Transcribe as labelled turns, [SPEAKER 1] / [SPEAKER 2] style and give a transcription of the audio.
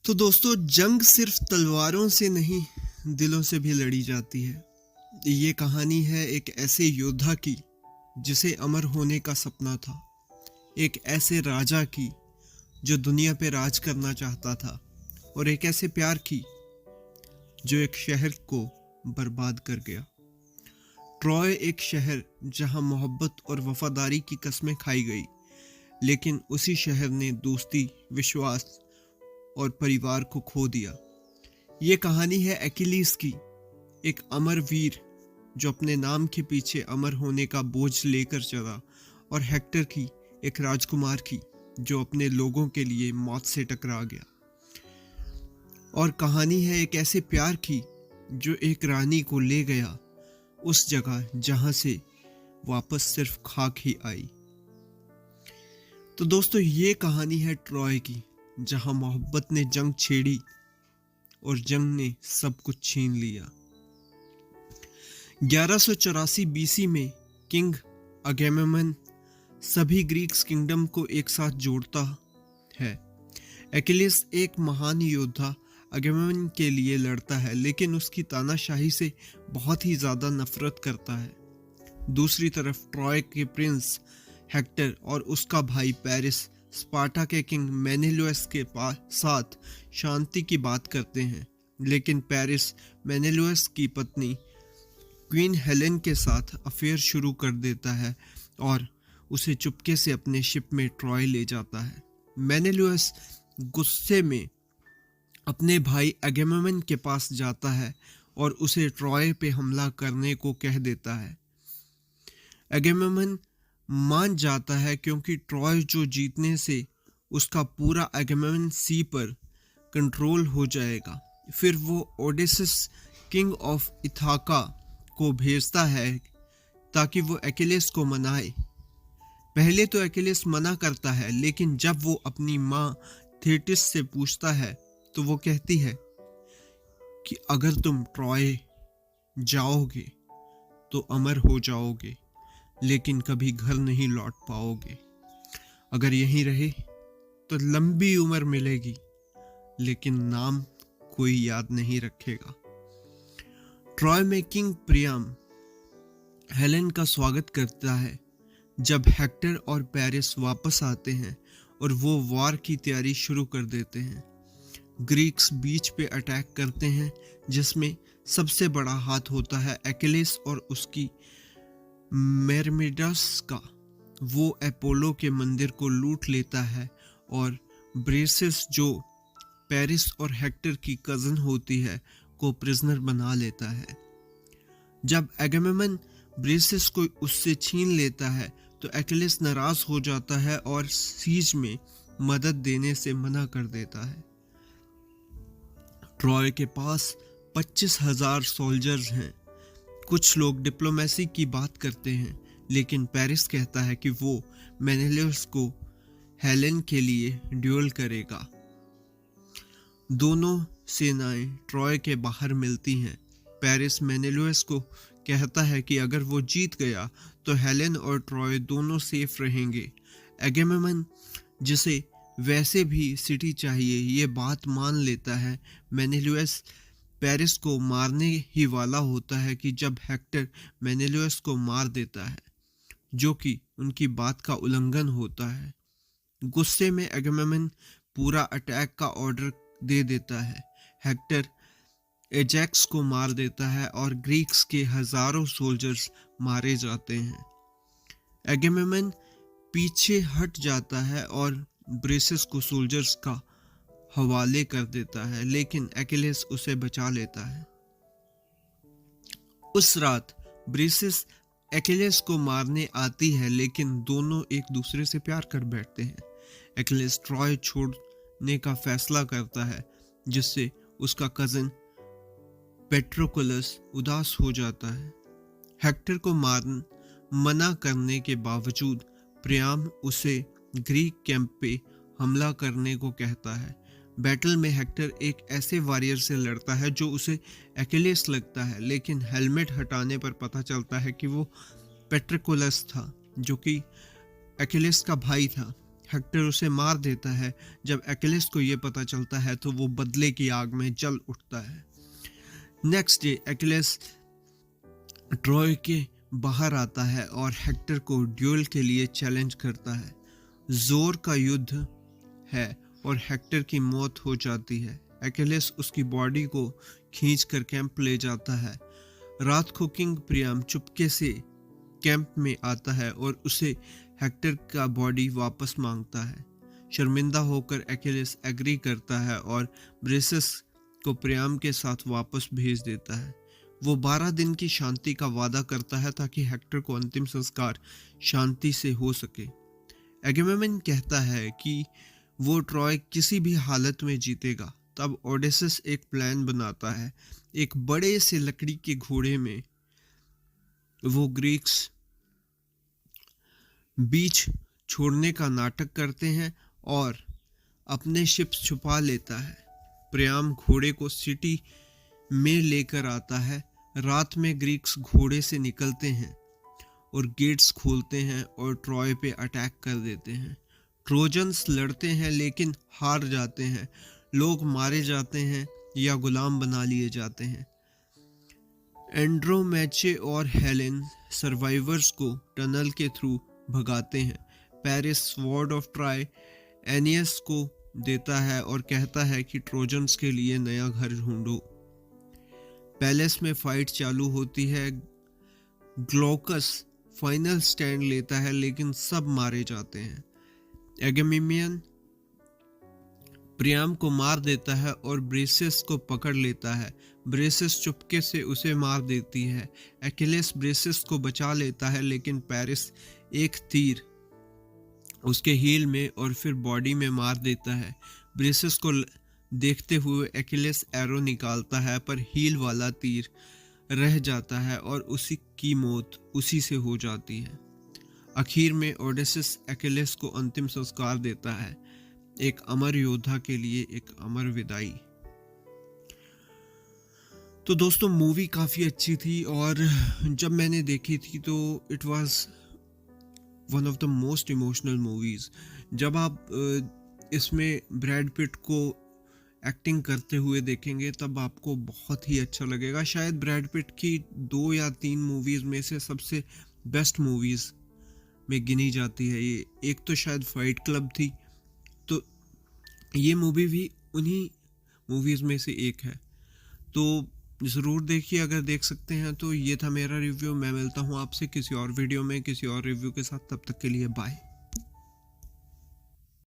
[SPEAKER 1] तो दोस्तों, जंग सिर्फ तलवारों से नहीं, दिलों से भी लड़ी जाती है। ये कहानी है एक ऐसे योद्धा की जिसे अमर होने का सपना था। एक ऐसे राजा की जो दुनिया पे राज करना चाहता था। और एक ऐसे प्यार की जो एक शहर को बर्बाद कर गया। ट्रॉय एक शहर जहां मोहब्बत और वफादारी की कस्में खाई गई, लेकिन उसी शहर ने दोस्ती, विश्वास और परिवार को खो दिया। ये कहानी है अकिलीस की, एक अमर वीर जो अपने नाम के पीछे अमर होने का बोझ लेकर चला, और हेक्टर की, एक राजकुमार की जो अपने लोगों के लिए मौत से टकरा गया। और कहानी है एक ऐसे प्यार की जो एक रानी को ले गया उस जगह जहां से वापस सिर्फ खाक ही आई। तो दोस्तों, ये कहानी है ट्रॉय की, जहां मोहब्बत ने जंग छेड़ी और जंग ने सब कुछ छीन लिया। 1184 बीसी में किंग अगेमेम्नन सभी ग्रीक्स किंगडम को एक साथ जोड़ता है। अकिलीस एक महान योद्धा अगेमेम्नन के लिए लड़ता है, लेकिन उसकी तानाशाही से बहुत ही ज्यादा नफरत करता है। दूसरी तरफ ट्रॉय के प्रिंस हेक्टर और उसका भाई पेरिस स्पार्टा के किंग मेनेलुअस के साथ शांति की बात करते हैं, लेकिन पेरिस मेनेलुअस की पत्नी क्वीन हेलेन के साथ अफेयर शुरू कर देता है और उसे चुपके से अपने शिप में ट्रॉय ले जाता है। मेनेलुअस गुस्से में अपने भाई अगेमेम्नन के पास जाता है और उसे ट्रॉय पे हमला करने को कह देता है। अगेमेम्नन मान जाता है क्योंकि ट्रॉय जो जीतने से उसका पूरा अगेमेम्नन सी पर कंट्रोल हो जाएगा। फिर वो ओडेसिस किंग ऑफ इथाका को भेजता है ताकि वो अकिलीस को मनाए। पहले तो अकिलीस मना करता है, लेकिन जब वो अपनी माँ थेटिस से पूछता है तो वो कहती है कि अगर तुम ट्रॉय जाओगे तो अमर हो जाओगे, लेकिन कभी घर नहीं लौट पाओगे। अगर यहीं रहे तो लंबी उम्र मिलेगी, लेकिन नाम कोई याद नहीं रखेगा। ट्रॉय में किंग प्रियाम हेलेन का स्वागत करता है जब हेक्टर और पेरिस वापस आते हैं और वो वार की तैयारी शुरू कर देते हैं। ग्रीक्स बीच पे अटैक करते हैं, जिसमें सबसे बड़ा हाथ होता है अकिलीस और उसकी मेरमिडस का। वो अपोलो के मंदिर को लूट लेता है और ब्रेसिस, जो पेरिस और हेक्टर की कजन होती है, को प्रिजनर बना लेता है। जब अगेमेम्नन ब्रेसिस को उससे छीन लेता है तो अकिलीस नाराज हो जाता है और सीज में मदद देने से मना कर देता है। ट्रॉय के पास 25,000 सोल्जर्स हैं। कुछ लोग डिप्लोमेसी की बात करते हैं, लेकिन पेरिस कहता है कि वो मेनेलुअस को हेलेन के लिए ड्यूल करेगा। दोनों सेनाएं ट्रॉय के बाहर मिलती हैं। पेरिस मेनेलुअस को कहता है कि अगर वो जीत गया तो हेलेन और ट्रॉय दोनों सेफ रहेंगे। अगेमेम्नन, जिसे वैसे भी सिटी चाहिए, ये बात मान लेता है। मेनेलुअस पेरिस को मारने ही वाला होता है कि जब हेक्टर मेनेलुअस को मार देता है, जो कि उनकी बात का उल्लंघन होता है। गुस्से में अगेमेम्नन पूरा अटैक का ऑर्डर दे देता है। हेक्टर एजेक्स को मार देता है और ग्रीक्स के हजारों सोल्जर्स मारे जाते हैं। अगेमेम्नन पीछे हट जाता है और ब्रेसिस को सोल्जर्स का हवाले कर देता है, लेकिन अकिलीस उसे बचा लेता है। उस रात ब्रेसिस अकिलीस को मारने आती है, लेकिन दोनों एक दूसरे से प्यार कर बैठते हैं। अकिलीस ट्रॉय छोड़ने का फैसला करता है, जिससे उसका कजन पेट्रोकुलस उदास हो जाता है। हेक्टर को मना करने के बावजूद प्रियाम उसे ग्रीक कैंप पे हमला करने को कहता है। बैटल में हेक्टर एक ऐसे वॉरियर से लड़ता है जो उसे अकिलीस लगता है, लेकिन हेलमेट हटाने पर पता चलता है कि वो पेट्रोकुलस था, जो कि अकिलीस का भाई था। हेक्टर उसे मार देता है। जब अकेलेस को ये पता चलता है तो वो बदले की आग में जल उठता है। नेक्स्ट डे अकेलेस ट्रॉय के बाहर आता है और हेक्टर को ड्यूल के लिए चैलेंज करता है। जोर का युद्ध है और हेक्टर की मौत हो जाती है। अकेलेस उसकी बॉडी को खींचकर कैंप ले जाता है। रात को किंग प्रियाम चुपके से कैंप में आता है और उसे हेक्टर का बॉडी वापस मांगता है। शर्मिंदा होकर अकेलेस एग्री करता है और ब्रेसेस को प्रियाम के साथ वापस भेज देता है। वो 12 दिन की शांति का वादा करता है ताकि हेक्टर को अंतिम संस्कार शांति से हो सके। एगेमेम्नन कहता है कि वो ट्रॉय किसी भी हालत में जीतेगा। तब ओडेसिस एक प्लान बनाता है। एक बड़े से लकड़ी के घोड़े में वो ग्रीक्स बीच छोड़ने का नाटक करते हैं और अपने शिप्स छुपा लेता है। प्रियाम घोड़े को सिटी में लेकर आता है। रात में ग्रीक्स घोड़े से निकलते हैं और गेट्स खोलते हैं और ट्रॉय पे अटैक कर देते हैं। ट्रोजन्स लड़ते हैं लेकिन हार जाते हैं। लोग मारे जाते हैं या गुलाम बना लिए जाते हैं। एंड्रोमेचे और हेलेन सर्वाइवर्स को टनल के थ्रू भगाते हैं। पेरिस स्वॉर्ड ऑफ ट्राय एनियस को देता है और कहता है कि ट्रोजन्स के लिए नया घर ढूंढो। पैलेस में फाइट चालू होती है। ग्लोकस फाइनल स्टैंड लेता है लेकिन सब मारे जाते हैं। एगेमेम्नन प्रियाम को मार देता है और ब्रेसेस को पकड़ लेता है। ब्रेसेस चुपके से उसे मार देती है। अकेलेस ब्रेसेस को बचा लेता है लेकिन पेरिस एक तीर उसके हील में और फिर बॉडी में मार देता है। ब्रेसेस को देखते हुए अकेलेस एरो निकालता है पर हील वाला तीर रह जाता है और उसी की मौत उसी से हो जाती है। आखिर में ओडेसिस अकेलेस को अंतिम संस्कार देता है। एक अमर योद्धा के लिए एक अमर विदाई। तो दोस्तों मूवी काफ़ी अच्छी थी और जब मैंने देखी थी तो it was one of the most emotional movies. जब आप इसमें ब्रैड पिट को एक्टिंग करते हुए देखेंगे तब आपको बहुत ही अच्छा लगेगा। शायद ब्रैड पिट की 2 या 3 मूवीज़ में से सबसे बेस्ट मूवीज़ में गिनी जाती है ये। एक तो शायद फाइट क्लब थी, तो ये मूवी भी उन्हीं मूवीज़ में से एक है। तो ज़रूर देखिए अगर देख सकते हैं तो। ये था मेरा रिव्यू। मैं मिलता हूँ आपसे किसी और वीडियो में किसी और रिव्यू के साथ। तब तक के लिए बाय।